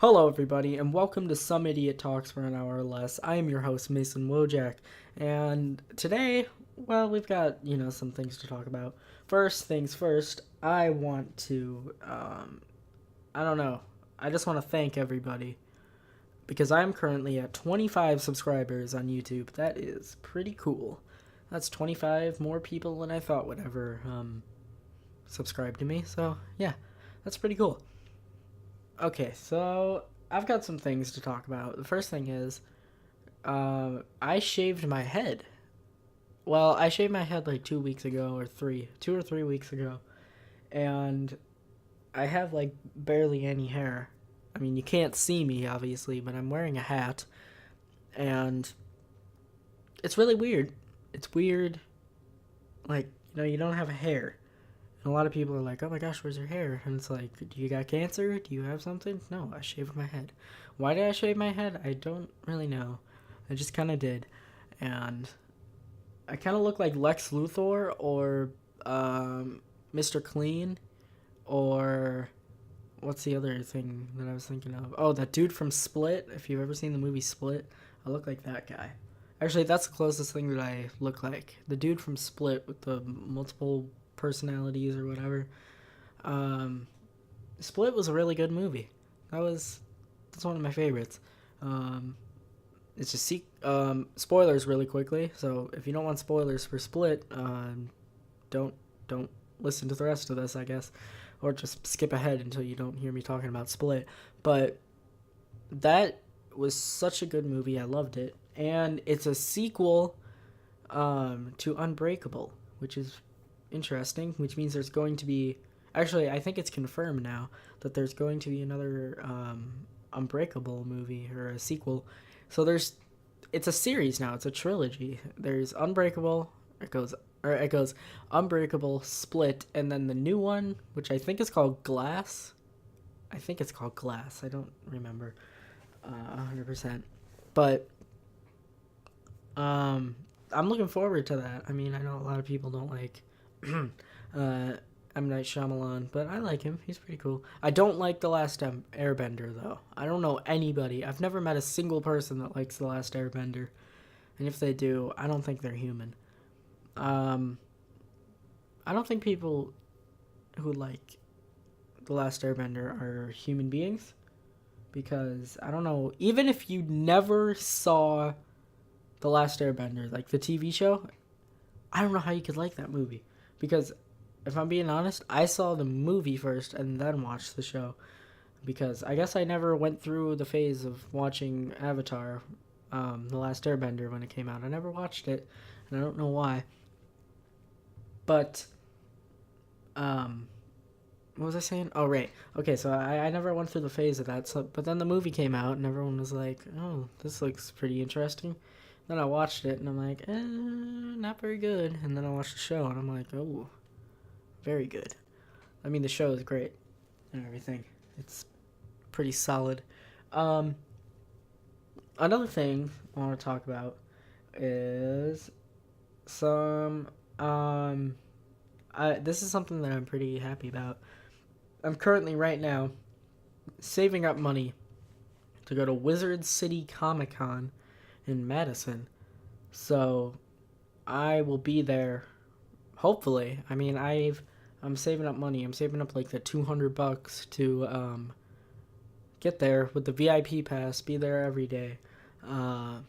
Hello, everybody, and welcome to Some Idiot Talks for an Hour or Less. I am your host, Mason Wojak, and today, well, we've got, some things to talk about. First things first, I want to, I don't know, I just want to thank everybody because I'm currently at 25 subscribers on YouTube. That is pretty cool. That's 25 more people than I thought would ever, subscribe to me, so yeah, that's pretty cool. Okay, so I've got some things to talk about. The first thing is, I shaved my head. Well, I shaved my head like 2 weeks ago, or 2 or 3 weeks ago, and I have like barely any hair. I mean, you can't see me, obviously, but I'm wearing a hat, and it's really weird. It's weird, like, you don't have a hair. And a lot of people are like, oh my gosh, where's your hair? And it's like, do you got cancer? Do you have something? No, I shaved my head. Why did I shave my head? I don't really know. I just kind of did. And I kind of look like Lex Luthor or Mr. Clean or what's the other thing that I was thinking of? Oh, that dude from Split. If you've ever seen the movie Split, I look like that guy. Actually, that's the closest thing that I look like. The dude from Split with the multiple personalities or whatever. Um, Split was a really good movie. That's one of my favorites. Um, it's just spoilers really quickly. So if you don't want spoilers for Split, don't don't listen to the rest of this, I guess, or just skip ahead until you don't hear me talking about Split. But that was such a good movie. I loved it, and it's a sequel to Unbreakable, which is interesting, which means there's going to be. Actually, I think it's confirmed now that there's going to be another Unbreakable movie or a sequel. So it's a series now. It's a trilogy. There's Unbreakable. It goes Unbreakable, Split, and then the new one, which I think is called Glass. I think it's called Glass. I don't remember 100%, but um, I'm looking forward to that. I mean, I know a lot of people don't like uh, M. Night Shyamalan, but I like him. He's pretty cool. I don't like The Last Airbender, though. I don't know anybody. I've never met a single person that likes The Last Airbender. And if they do, I don't think they're human. Um, I don't think people who like The Last Airbender are human beings. Because, I don't know, even if you never saw The Last Airbender, like the TV show, I don't know how you could like that movie. Because if I'm being honest, I saw the movie first and then watched the show. Because I guess I never went through the phase of watching Avatar, The Last Airbender, when it came out. I never watched it, and I don't know why. But, what was I saying? Oh, right. Okay, so I never went through the phase of that. So, but then the movie came out, and everyone was like, oh, this looks pretty interesting. Then I watched it, and I'm like, not very good. And then I watched the show, and I'm like, oh, very good. I mean, the show is great and everything. It's pretty solid. Um, Another thing I want to talk about is some. This is something that I'm pretty happy about. I'm currently right now saving up money to go to Wizard City Comic Con in Madison. So I will be there. Hopefully, I mean I'm saving up money. I'm saving up like the $200 to get there with the VIP pass. Be there every day. Uh,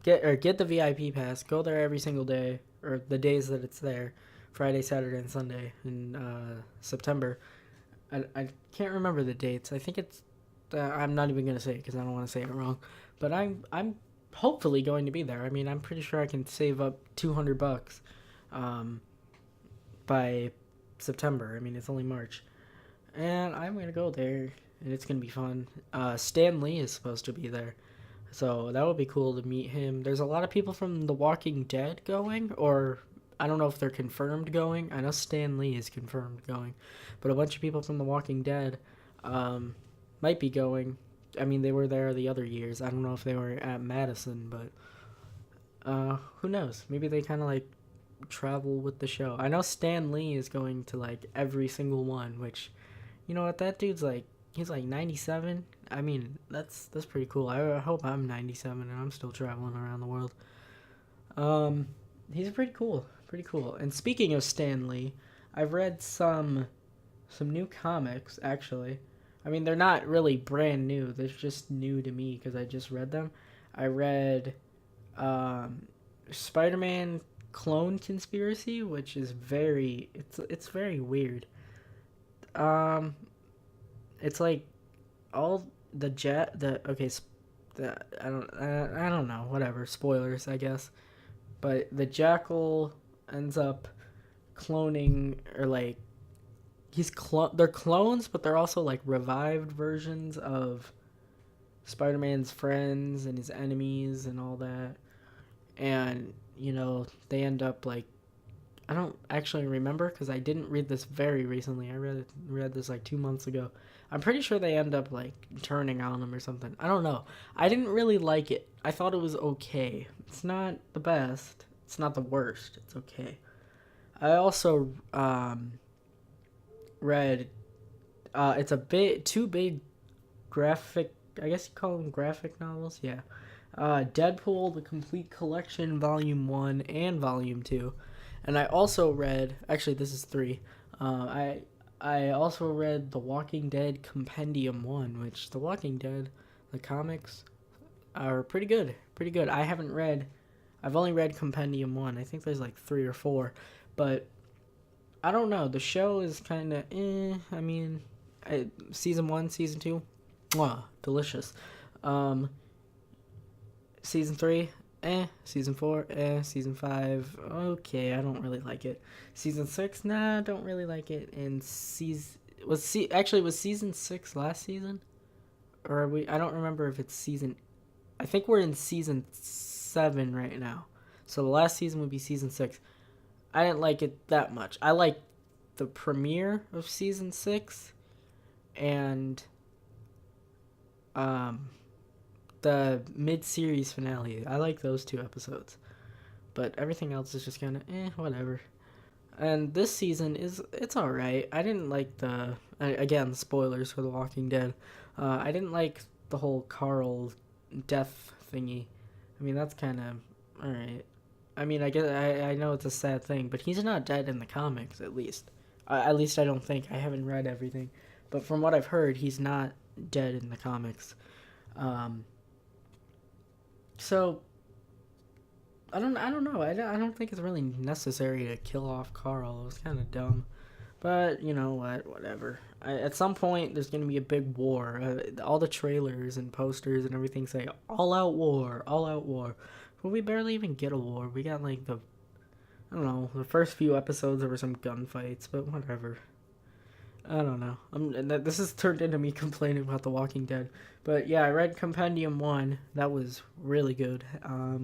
get the VIP pass. Go there every single day or the days that it's there. Friday, Saturday, and Sunday in September. I can't remember the dates. I think it's. I'm not even gonna say it because I don't want to say it wrong. But I'm hopefully going to be there. I mean, I'm pretty sure I can save up $200 um, by September. I mean, it's only March, and I'm gonna go there, and it's gonna be fun. Stan Lee is supposed to be there, so that would be cool to meet him. There's a lot of people from The Walking Dead going, or I don't know if they're confirmed going. I know Stan Lee is confirmed going, but a bunch of people from The Walking Dead um, might be going. I mean, they were there the other years. I don't know if they were at Madison, but who knows? Maybe they kind of like travel with the show. I know Stan Lee is going to like every single one, which, you know what, that dude's like He's like 97. I mean, that's pretty cool. I hope I'm 97 and I'm still traveling around the world. Um, he's pretty cool. Pretty cool. And speaking of Stan Lee, I've read some new comics actually. I mean, they're not really brand new. They're just new to me because I just read them. I read um, Spider-Man Clone Conspiracy, which is it's very weird. Um, it's like all the okay, I don't know, whatever, spoilers, I guess. But the Jackal ends up cloning, or like they're clones, but they're also like revived versions of Spider-Man's friends and his enemies and all that. And they end up like, I don't actually remember because I didn't read this very recently. I read this like 2 months ago. I'm pretty sure they end up like turning on him or something. I don't know. I didn't really like it. I thought it was okay. It's not the best. It's not the worst. It's okay. I also read. It's a bit two big graphic. I guess you call them graphic novels. Yeah. Deadpool: The Complete Collection, Volume 1 and Volume 2. And I also read, actually this is 3. I also read The Walking Dead Compendium 1, which The Walking Dead, the comics, are pretty good. Pretty good. I've only read Compendium 1. I think there's like 3 or 4. But I don't know. The show is kind of I mean, Season 1, Season 2, mwah, delicious. Season 3, Season 4, Season 5, okay, I don't really like it. Season 6, nah, don't really like it. And was Season 6 last season? Or I don't remember if it's I think we're in Season 7 right now. So the last season would be Season 6. I didn't like it that much. I liked the premiere of Season 6 and the mid-series finale. I like those 2 episodes. But everything else is just kind of whatever. And this season it's alright. I didn't like again, spoilers for The Walking Dead. I didn't like the whole Carl death thingy. I mean, that's kind of alright. I mean, I guess I know it's a sad thing, but he's not dead in the comics, at least. At least I don't think. I haven't read everything. But from what I've heard, he's not dead in the comics. So I don't know. I don't think it's really necessary to kill off Carl. It was kind of dumb. But you know what? Whatever. At some point, there's going to be a big war. All the trailers and posters and everything say all out war, all out war. But we barely even get a war. We got like I don't know, the first few episodes there were some gunfights, but whatever. I don't know. This has turned into me complaining about The Walking Dead. But yeah, I read Compendium 1. That was really good. I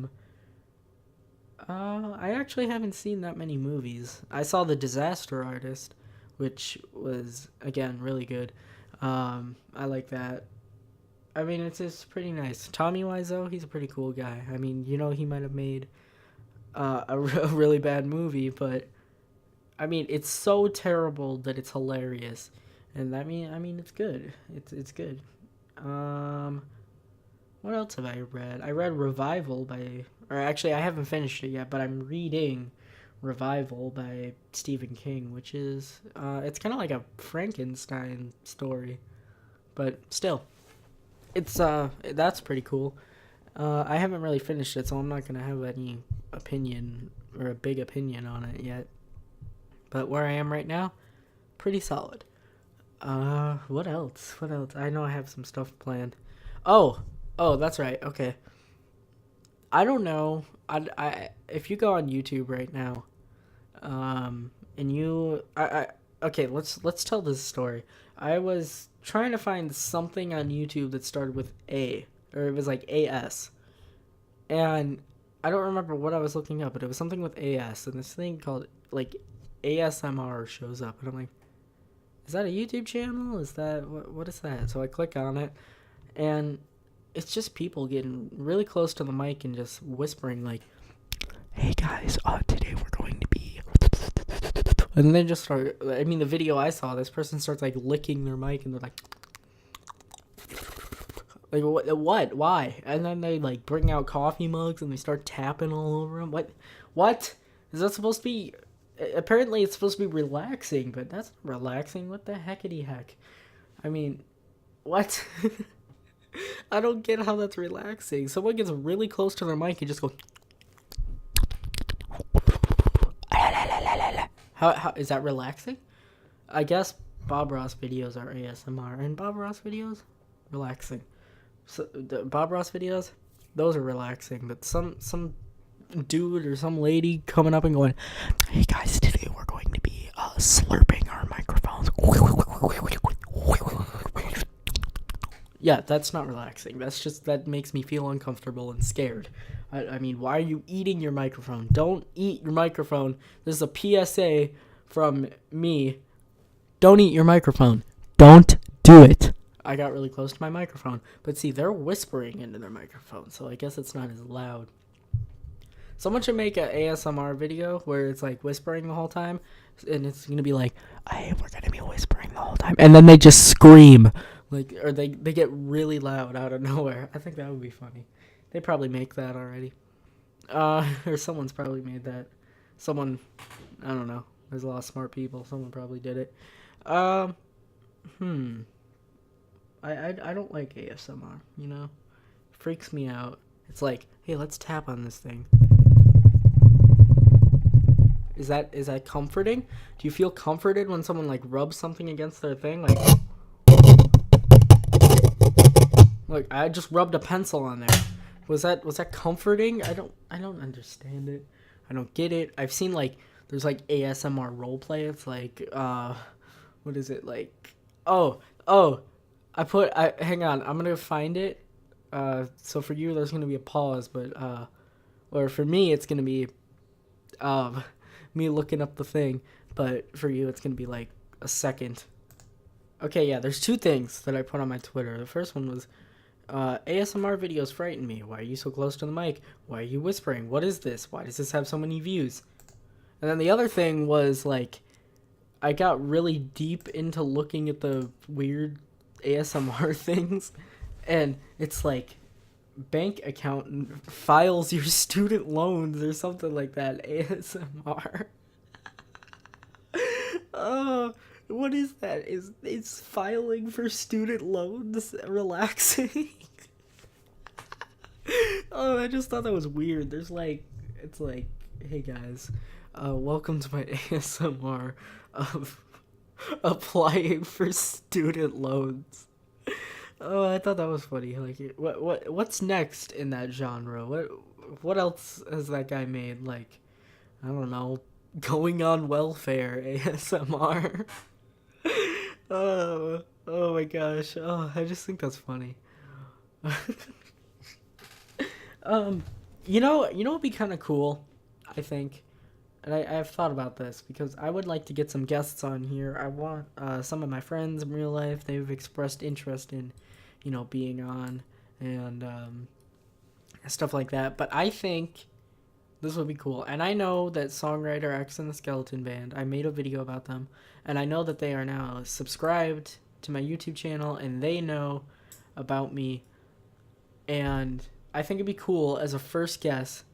actually haven't seen that many movies. I saw The Disaster Artist, which was, again, really good. I like that. I mean, it's just pretty nice. Tommy Wiseau, he's a pretty cool guy. I mean, he might have made a really bad movie, but I mean, it's so terrible that it's hilarious, and I mean, it's good. It's good. What else have I read? I read Revival or actually, I haven't finished it yet, but I'm reading Revival by Stephen King, which is it's kind of like a Frankenstein story, but still, it's that's pretty cool. I haven't really finished it, so I'm not gonna have any opinion or a big opinion on it yet. But where I am right now, pretty solid. What else? What else? I know I have some stuff planned. Oh, that's right. Okay. I don't know. I if you go on YouTube right now, and okay, let's tell this story. I was trying to find something on YouTube that started with A, or it was like AS, and I don't remember what I was looking up, but it was something with AS, and this thing called like ASMR shows up, and I'm like, is that a YouTube channel? Is that what is that? So I click on it, and it's just people getting really close to the mic and just whispering like, "Hey guys, today we're going to be," and then they just start. I mean, the video I saw, this person starts like licking their mic, and they're like, Like, what? Why? And then they, like, bring out coffee mugs and they start tapping all over them. What? Is that supposed to be... Apparently it's supposed to be relaxing, but that's not relaxing. What the heckity heck? I mean, what? I don't get how that's relaxing. Someone gets really close to their mic and just go... How is that relaxing? I guess Bob Ross videos are ASMR, and Bob Ross videos, relaxing. So the Bob Ross videos, those are relaxing. But some dude or some lady coming up and going, "Hey guys, today we're going to be slurping our microphones." Yeah, that's not relaxing. That makes me feel uncomfortable and scared. I mean, why are you eating your microphone? Don't eat your microphone. This is a PSA from me. Don't eat your microphone. Don't do it. I got really close to my microphone. But see, they're whispering into their microphone, so I guess it's not as loud. Someone should make an ASMR video where it's like whispering the whole time, and it's going to be like, "Hey, we're going to be whispering the whole time." And then they just scream. Or they get really loud out of nowhere. I think that would be funny. They probably make that already. Or someone's probably made that. Someone, I don't know. There's a lot of smart people. Someone probably did it. I don't like ASMR, you know? It freaks me out. It's like, hey, let's tap on this thing. Is that comforting? Do you feel comforted when someone like rubs something against their thing? Like I just rubbed a pencil on there. Was that comforting? I don't understand it. I don't get it. I've seen like there's like ASMR roleplay. It's like what is it like? Oh, hang on. I'm gonna find it. So for you there's gonna be a pause, but or for me it's gonna be me looking up the thing, but for you it's gonna be like a second. Okay, yeah. There's two things that I put on my Twitter. The first one was. ASMR videos frighten me. Why are you so close to the mic? Why are you whispering? What is this? Why does this have so many views? And then the other thing was, like, I got really deep into looking at the weird ASMR things. And it's like, bank account files your student loans or something like that. ASMR. Oh, what is that? Is filing for student loans relaxing? Oh, I just thought that was weird. It's like, hey guys, welcome to my ASMR of applying for student loans. Oh, I thought that was funny. Like, what's next in that genre? What else has that guy made? Like, I don't know. Going on welfare ASMR. Oh my gosh. Oh, I just think that's funny. You know what'd be kind of cool, I think, and I've thought about this because I would like to get some guests on here. I want some of my friends in real life. They've expressed interest in, being on and stuff like that. But I think this would be cool. And I know that Songwriter X and the Skeleton Band, I made a video about them, and I know that they are now subscribed to my YouTube channel, and they know about me. And I think it'd be cool as a first guest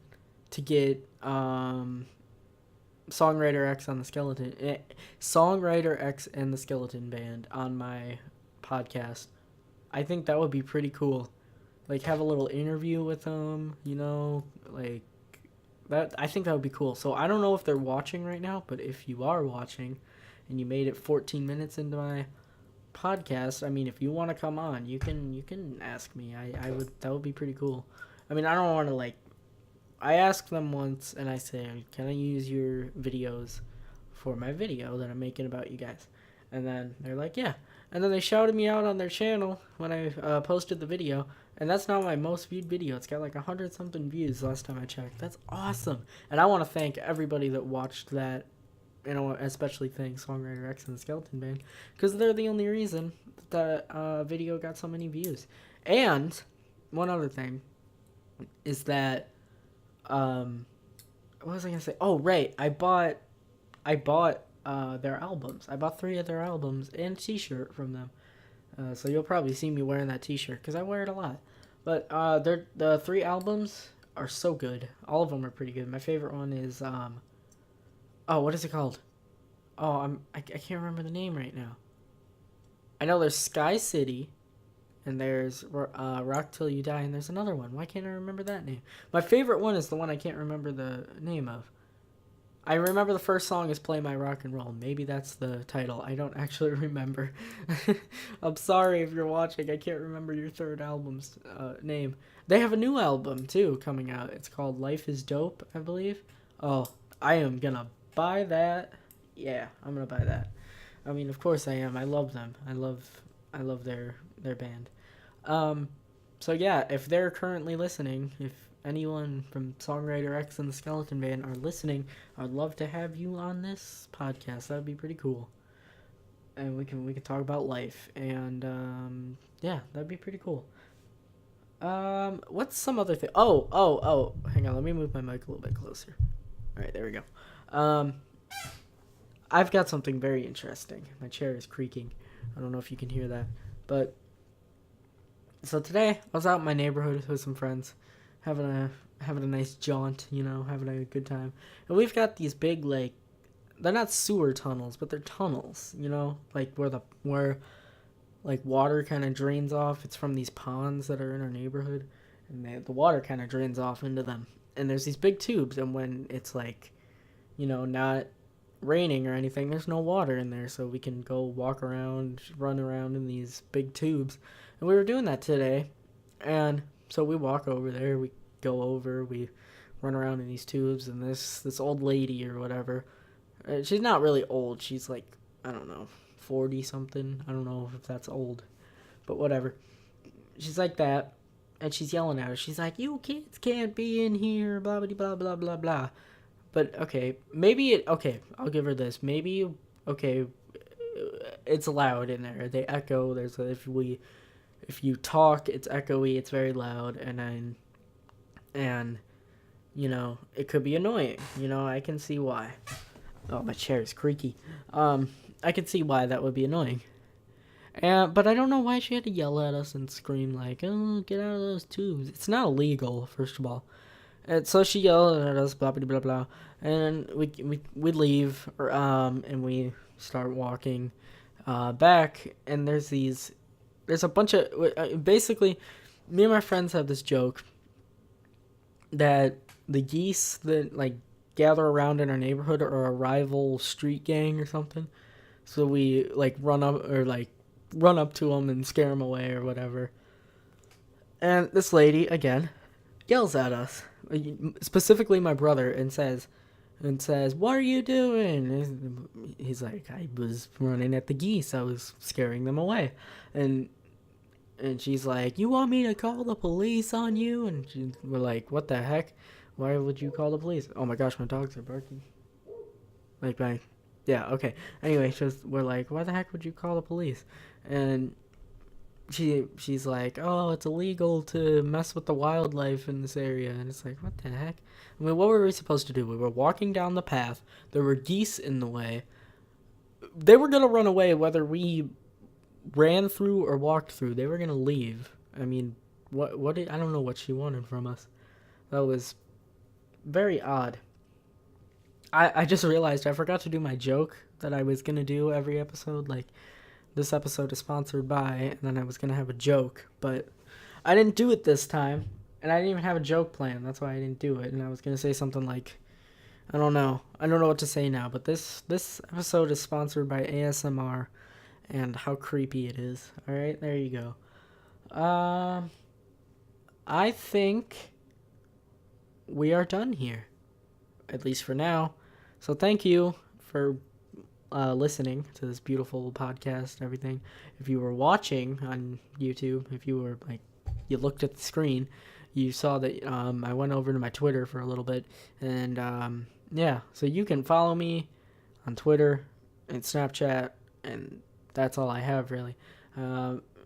to get Songwriter X and the Skeleton Band on my podcast. I think that would be pretty cool. Like, have a little interview with them, like... That I think that would be cool. So I don't know if they're watching right now, but if you are watching and you made it 14 minutes into my podcast, I mean, if you want to come on, you can ask me. That would be pretty cool. I mean, I don't want to I asked them once and I said, "Can I use your videos for my video that I'm making about you guys?" And then they're like, "Yeah." And then they shouted me out on their channel when I posted the video. And that's not my most viewed video. It's got like 100-something views last time I checked. That's awesome. And I want to thank everybody that watched that. Especially thank Songwriter X and the Skeleton Band. Because they're the only reason that video got so many views. And one other thing is that, what was I going to say? Oh, right. I bought their albums. I bought 3 of their albums and a t-shirt from them. So you'll probably see me wearing that T-shirt because I wear it a lot. But the 3 albums are so good. All of them are pretty good. My favorite one is oh, what is it called? Oh, I can't remember the name right now. I know there's Sky City, and there's Rock Till You Die, and there's another one. Why can't I remember that name? My favorite one is the one I can't remember the name of. I remember the first song is Play My Rock and Roll. Maybe that's the title. I don't actually remember. I'm sorry if you're watching. I can't remember your third album's name. They have a new album, too, coming out. It's called Life is Dope, I believe. Oh, I am going to buy that. Yeah, I'm going to buy that. I mean, of course I am. I love them. I love their band. So yeah, if they're currently listening, if anyone from Songwriter X and the Skeleton Band are listening, I'd love to have you on this podcast. That'd be pretty cool. And we can talk about life, and yeah, that'd be pretty cool. What's some other thing? Oh, hang on, let me move my mic a little bit closer. All right, there we go. I've got something very interesting. My chair is creaking. I don't know if you can hear that, but so today I was out in my neighborhood with some friends, having a nice jaunt, having a good time. And we've got these big, like, they're not sewer tunnels, but they're tunnels, like where like water kind of drains off. It's from these ponds that are in our neighborhood, and the water kind of drains off into them. And there's these big tubes, and when it's like, not raining or anything, there's no water in there, so we can go walk around, run around in these big tubes. And we were doing that today, and so we walk over there, we run around in these tubes, and this old lady or whatever, she's not really old, she's like, I don't know, 40 something, I don't know if that's old, but whatever. She's like that, and she's yelling at us. She's like, "You kids can't be in here, blah blah blah blah blah blah." But okay, okay, I'll give her this. Maybe okay, it's loud in there. They echo. If you talk, it's echoey. It's very loud, and it could be annoying. I can see why. Oh, my chair is creaky. I can see why that would be annoying. But I don't know why she had to yell at us and scream like, "Oh, get out of those tubes." It's not illegal, first of all. And so she yelled at us, blah blah blah blah, and we leave, and we start walking, back, and there's a bunch of basically, me and my friends have this joke that the geese that like gather around in our neighborhood are a rival street gang or something, so we like run up to them and scare them away or whatever. And this lady again yells at us, specifically my brother, and says, "What are you doing?" He's like, "I was running at the geese. I was scaring them away." And she's like, "You want me to call the police on you?" And we're like, "What the heck? Why would you call the police?" Oh my gosh, my dogs are barking. Yeah, okay. Anyway, we're like, "Why the heck would you call the police?" And she's like, "Oh, it's illegal to mess with the wildlife in this area." And it's like, what the heck? I mean, what were we supposed to do? We were walking down the path. There were geese in the way. They were going to run away whether we ran through or walked through. They were going to leave. I mean, I don't know what she wanted from us. That was very odd. I just realized I forgot to do my joke that I was going to do every episode. Like, this episode is sponsored by, and then I was going to have a joke, but I didn't do it this time, and I didn't even have a joke plan. That's why I didn't do it, and I was going to say something like, I don't know what to say now, but this episode is sponsored by ASMR, and how creepy it is. Alright, there you go. I think we are done here, at least for now. So thank you for listening to this beautiful podcast and everything. If you were watching on YouTube, if you were like, you looked at the screen, you saw that I went over to my Twitter for a little bit, and yeah, so you can follow me on Twitter and Snapchat, and that's all I have really.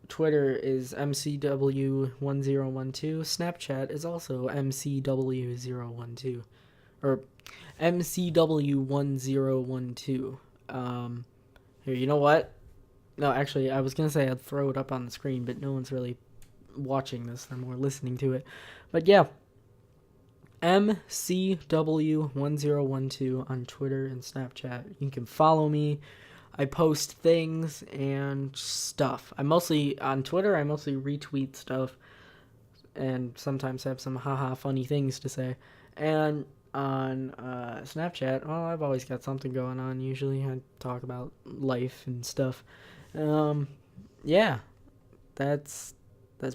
Twitter is MCW1012. Snapchat is also MCW012, or MCW1012. Here, you know what? No, actually, I was gonna say I'd throw it up on the screen, but no one's really watching this; they're more listening to it. But yeah, MCW1012 on Twitter and Snapchat. You can follow me. I post things and stuff. I mostly on Twitter. I mostly retweet stuff and sometimes have some haha funny things to say. And on Snapchat, well, I've always got something going on. Usually, I talk about life and stuff. Um, yeah, that's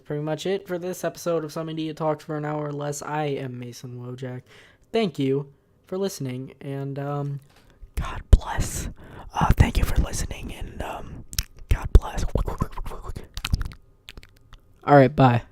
pretty much it for this episode of Some Idiot Talks for an Hour or Less. I am Mason Wojak. Thank you for listening, and God bless. Thank you for listening, and God bless. All right, bye.